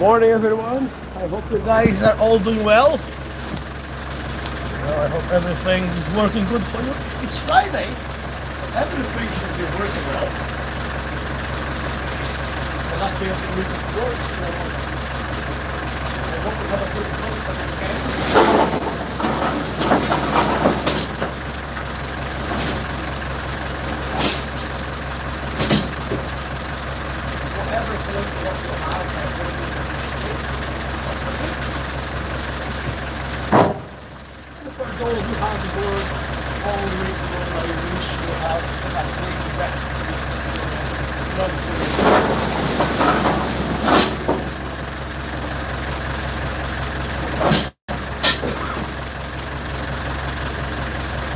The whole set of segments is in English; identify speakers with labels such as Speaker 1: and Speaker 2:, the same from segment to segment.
Speaker 1: Morning, everyone. I hope you guys are all doing well. I hope everything is working good for you. It's Friday, so everything should be working well. The last day of the week, of course. So I hope you have a good month for the weekend. Whatever plans what you have, I hope and for those who have worked all week long, I wish you have a great rest.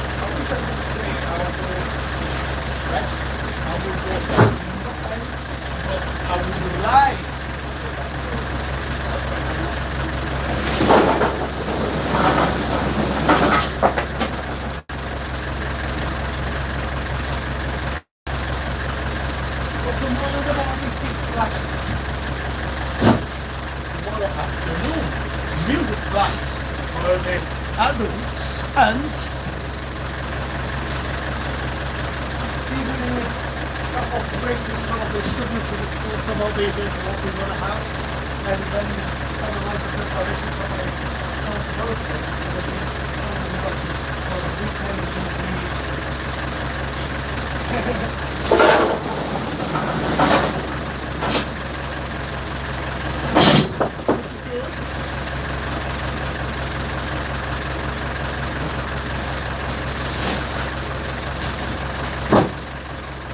Speaker 1: I wish I could say I will rest, I will go nothing, but I would like tomorrow morning kids class, tomorrow afternoon music class for the adults, and even a couple of breaks with some of the students to discuss about the event what we're going to have, and then finalize the preparation for my son's birthday. It's going to be something like so the weekend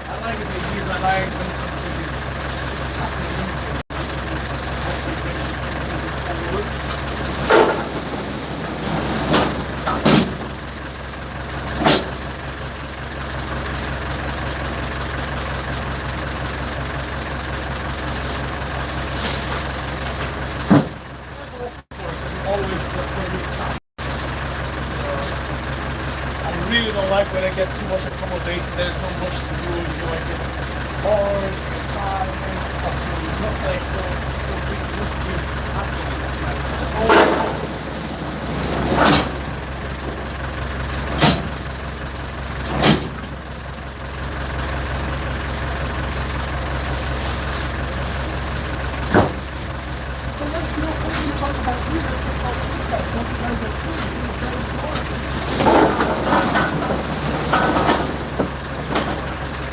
Speaker 1: I like it because I like when something is happening. Of course, I'm always for me time. I really don't like when I get too much accommodated. There's not much to do. I get bored, tired, not like so we just be happy. But let's not only talk about you. Let's talk about you guys. What you guys are doing. These days, Lord.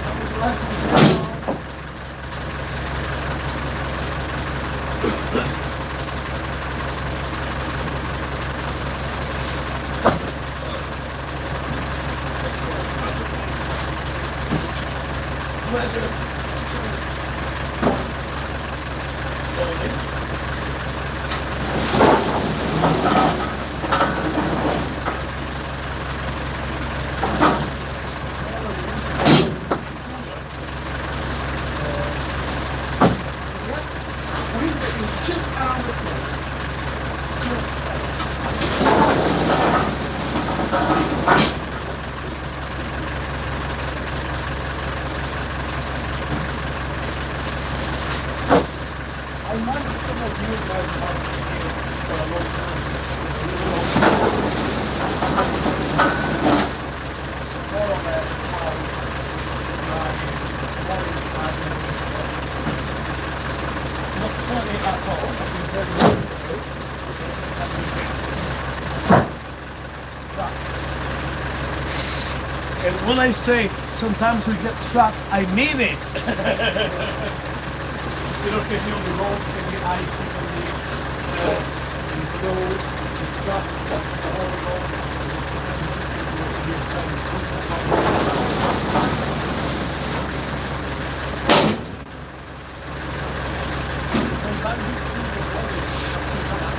Speaker 1: How is life? Weather. Winter is just around the corner. I imagine some of you guys have been here for a long time. More or less how my morning not funny at all. I can tell you trapped. And when I say sometimes we get trapped, I mean it. You know, can be on the roads, can be icy, can be road, traffic, the whole road. Sometimes you just need to be kind of sometimes you feel the road is shutting down,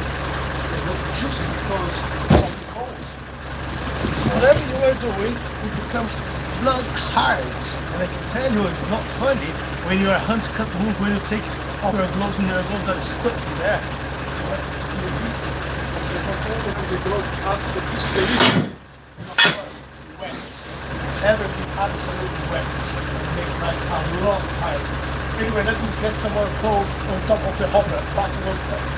Speaker 1: just because of the cold. Whatever you are doing, it becomes blood hard. And I can tell you it's not funny when you're a hunt cut move when you take off your gloves and your gloves are stuck in there. The gloves after the wet. Everything absolutely wet. It makes life a lot harder. Anyway, let me get some more coal on top of the hopper. Back in 1 second.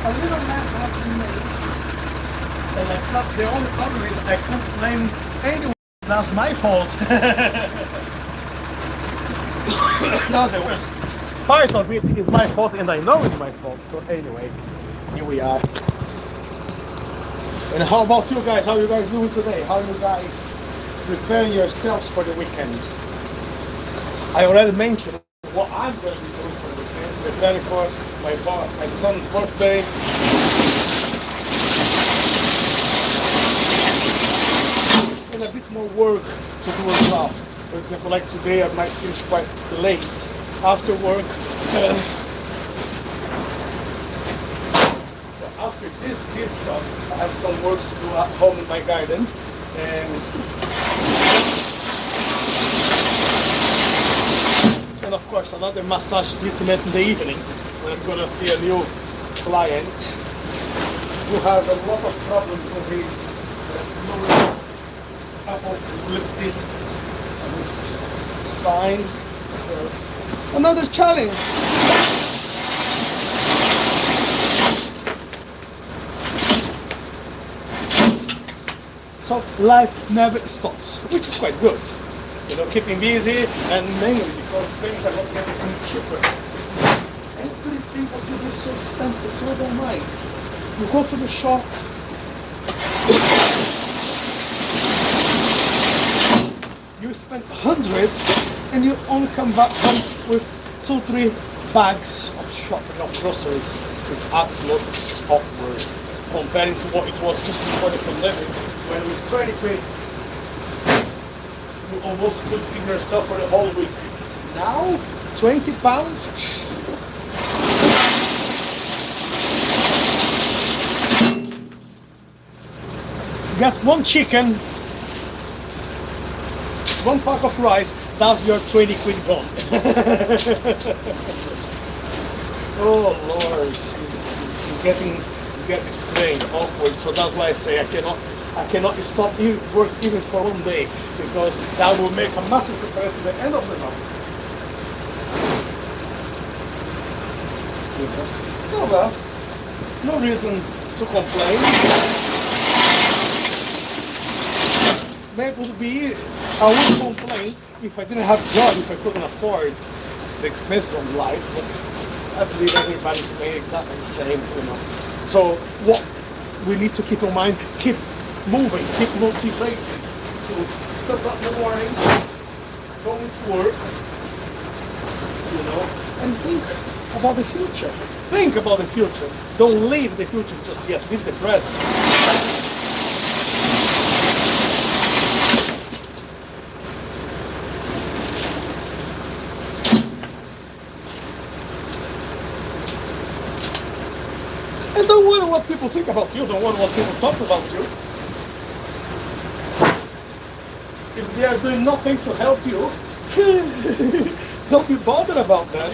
Speaker 1: A little mess has been made. And the only problem is I can't blame anyone. That's my fault. That's the worst part of it is my fault, and I know it's my fault. So anyway, here we are. And how about you guys? How are you guys doing today? How are you guys preparing yourselves for the weekend? I already mentioned what I'm going to be doing for the weekend. Preparing for my son's birthday. And a bit more work to do as well. For example, like today I might finish quite late after work. After this job, I have some work to do at home in my garden. And of course another massage treatment in the evening when I'm gonna see a new client who has a lot of problems with his lower couple of slip discs on his spine. So another challenge. So life never stops, which is quite good. You know, keeping busy, and mainly because things are not getting cheaper. Everything will be so expensive overnight. You go to the shop, you spend hundreds, and you only come back home with 2-3 bags of shopping of groceries. It's absolutely awkward comparing to what it was just before the pandemic, when with 20 quid you almost could feed yourself for the whole week. Now, 20 pounds? Get 1 chicken, 1 pack of rice, that's your 20 quid gone. Oh Lord, it's getting strange, awkward, so that's why I say I cannot stop work even for 1 day, because that will make a massive difference at the end of the month. Oh well, no reason to complain. Maybe it would be, I wouldn't complain if I didn't have a job, if I couldn't afford the expenses of life, but I believe everybody's paying exactly the same, you know. So what we need to keep in mind, keep moving, keep motivated to step up in the morning, going to work, you know, and think about the future. Think about the future. Don't leave the future just yet. Live the present. And don't worry what people think about you, don't worry what people talk about you. If they are doing nothing to help you, don't be bothered about that.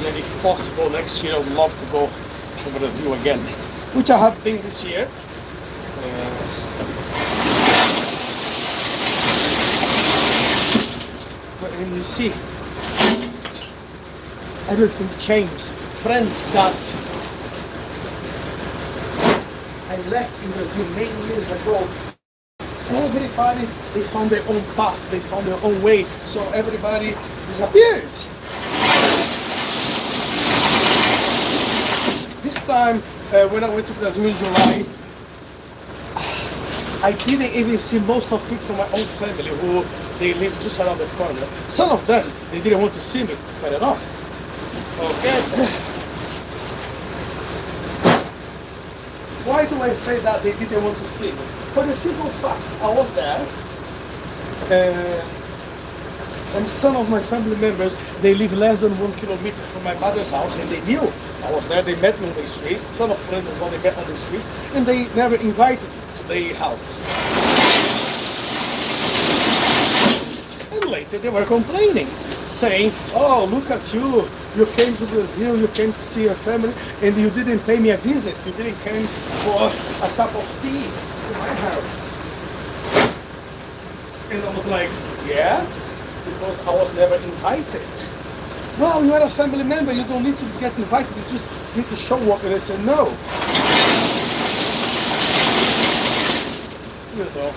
Speaker 1: And if possible, next year I would love to go to Brazil again, which I have been this year. But when you see, everything changed. Friends that I left in Brazil many years ago, everybody, they found their own path, they found their own way, so everybody disappeared. This time, when I went to Brazil in July, I didn't even see most of people from my own family who they live just around the corner. Some of them, they didn't want to see me, fair enough. Okay. Why do I say that they didn't want to see me? For the simple fact, I was there, and some of my family members, they live less than 1 kilometer from my mother's house, and they knew I was there. They met me on the street. Some of friends as well, they met on the street, and they never invited me to their house. And later they were complaining, saying, "Oh, look at you! You came to Brazil, you came to see your family, and you didn't pay me a visit. You didn't come for a cup of tea to my house." And I was like, "Yes, because I was never invited." "Well, you are a family member, you don't need to get invited, you just need to show up." And I said, "No." You know,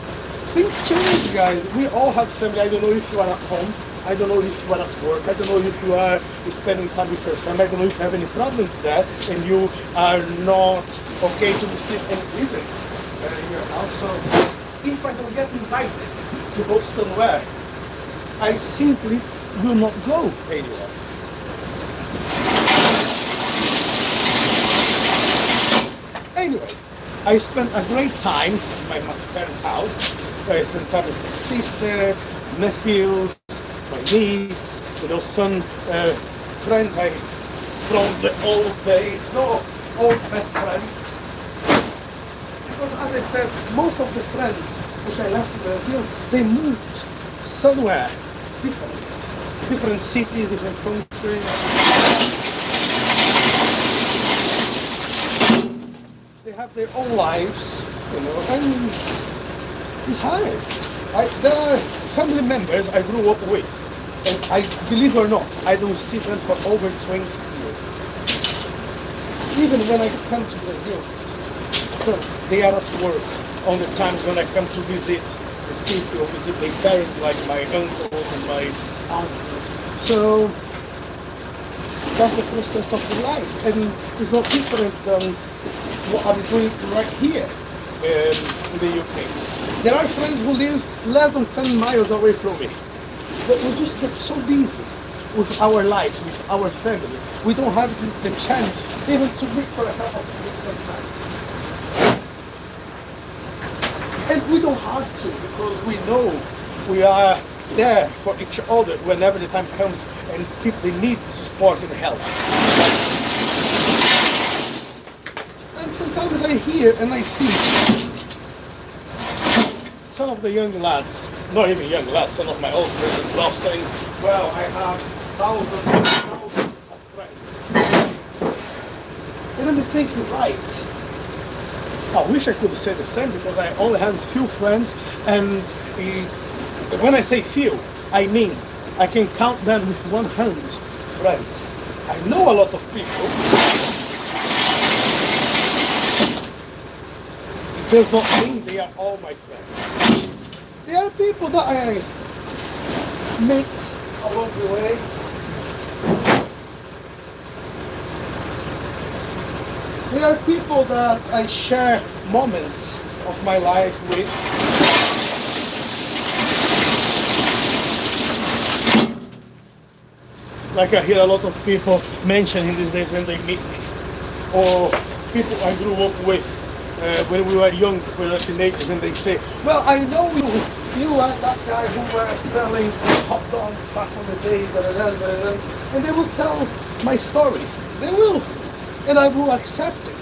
Speaker 1: things change, guys. We all have family. I don't know if you are at home, I don't know if you are at work, I don't know if you are spending time with your family, I don't know if you have any problems there and you are not okay to receive any visits in your house. So if I don't get invited to go somewhere, I simply will not go anywhere. Anyway, I spent a great time at my parents' house. I spent time with my sister, nephews, my niece, some friends from the old days, no, old best friends. Because as I said, most of the friends which I left in Brazil, they moved somewhere different cities, different countries. They have their own lives, and it's hard. There are family members I grew up with, and I believe it or not, I don't see them for over 20 years. Even when I come to Brazil, they are at work on the times when I come to visit the city or visit my parents, like my uncles and my aunts. So that's the process of life, and it's not different than what I'm doing right here in the UK. There are friends who live less than 10 miles away from me, but we just get so busy with our lives, with our family. We don't have the chance even to meet for a cup of tea sometimes. And we don't have to, because we know we are there for each other whenever the time comes and people need support and help. And sometimes I hear and I see some of the young lads, not even young lads, some of my old friends as well, saying, "Well, I have thousands and thousands of friends." And I'm thinking, right, I wish I could say the same, because I only have few friends, and when I say few, I mean I can count them with one hand, friends. I know a lot of people. It does not mean they are all my friends. They are people that I meet along the way. They are people that I share moments of my life with. Like I hear a lot of people mentioning these days when they meet me, or people I grew up with when we were young, when we were teenagers, and they say, "Well, I know you. You are that guy who were selling hot dogs back on the day." Da, da, da, da, da. And they will tell my story. They will, and I will accept it.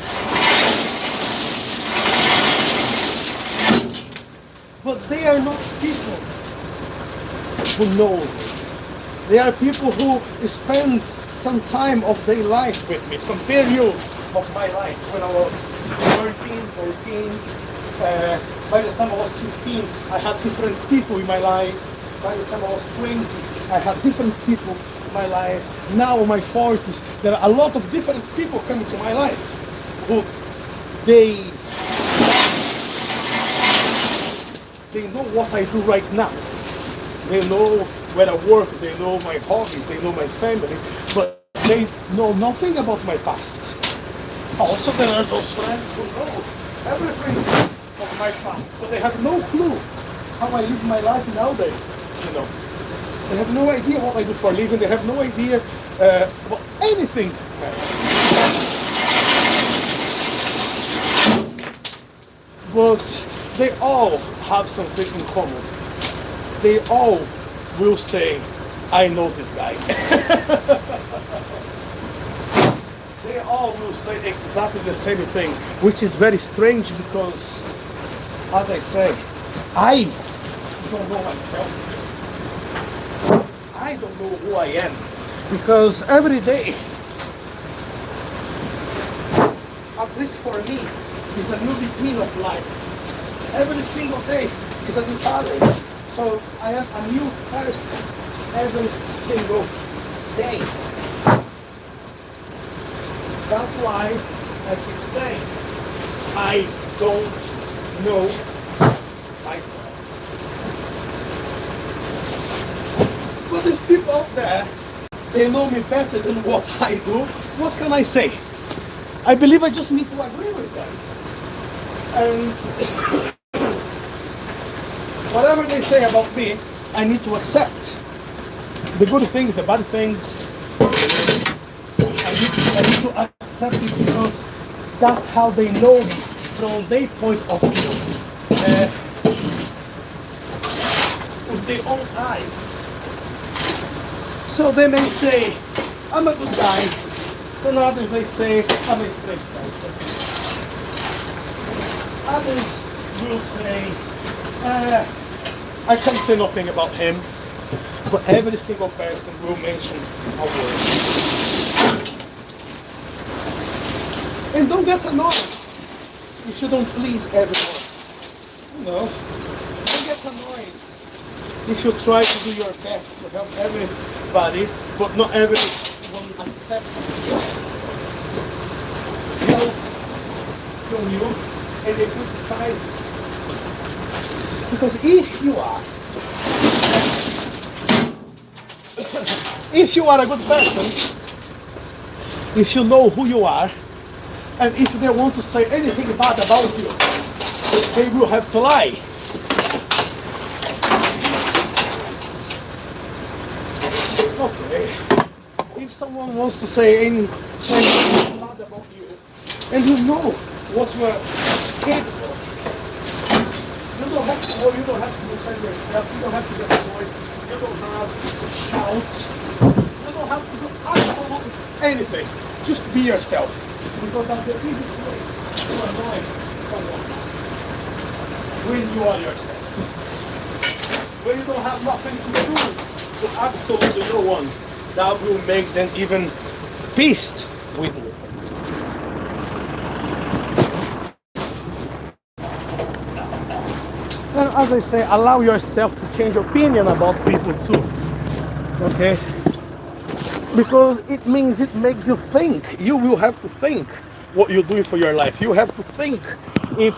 Speaker 1: But they are not people who know me. They are people who spend some time of their life with me, some period of my life when I was 13, 14. By the time I was 15, I had different people in my life. By the time I was 20, I had different people in my life. Now in my 40s, there are a lot of different people coming to my life who they know what I do right now. They know where I work, they know my hobbies, they know my family, but they know nothing about my past. Also, there are those friends who know everything of my past, but they have no clue how I live my life nowadays. You know, they have no idea what I do for a living. They have no idea about anything. But they all have something in common. They all will say, "I know this guy." They all will say exactly the same thing, which is very strange because, as I say, I don't know myself. I don't know who I am, because every day, at least for me, is a new beginning of life. Every single day is a new challenge. So I am a new person every single day. That's why I keep saying I don't know myself. But if people out there, they know me better than what I do, what can I say? I believe I just need to agree with them. And whatever they say about me, I need to accept. The good things, the bad things, I need to accept it because that's how they know me from their point of view. With their own eyes. So they may say, "I'm a good guy." Some others they say, "I'm a straight person." Others will say, "I can't say nothing about him." But every single person will mention a word. And don't get annoyed if you don't please everyone. You know, don't get annoyed if you try to do your best to help everybody, but not everyone accepts help from you, and they criticize you. Because if you are a good person, if you know who you are, and if they want to say anything bad about you, they will have to lie. Okay. If someone wants to say anything bad about you, and you know what you are capable of, you don't have to worry, you don't have to defend yourself, you don't have to get annoyed, you don't have to shout, you don't have to do absolutely anything. Just be yourself. Because that's the easiest way to annoy someone. When you are yourself. When you don't have nothing to do to absolutely no one, that will make them even pissed with you. And as I say, allow yourself to change opinion about people too. Okay? Because it means it makes you think. You will have to think what you're doing for your life. You have to think if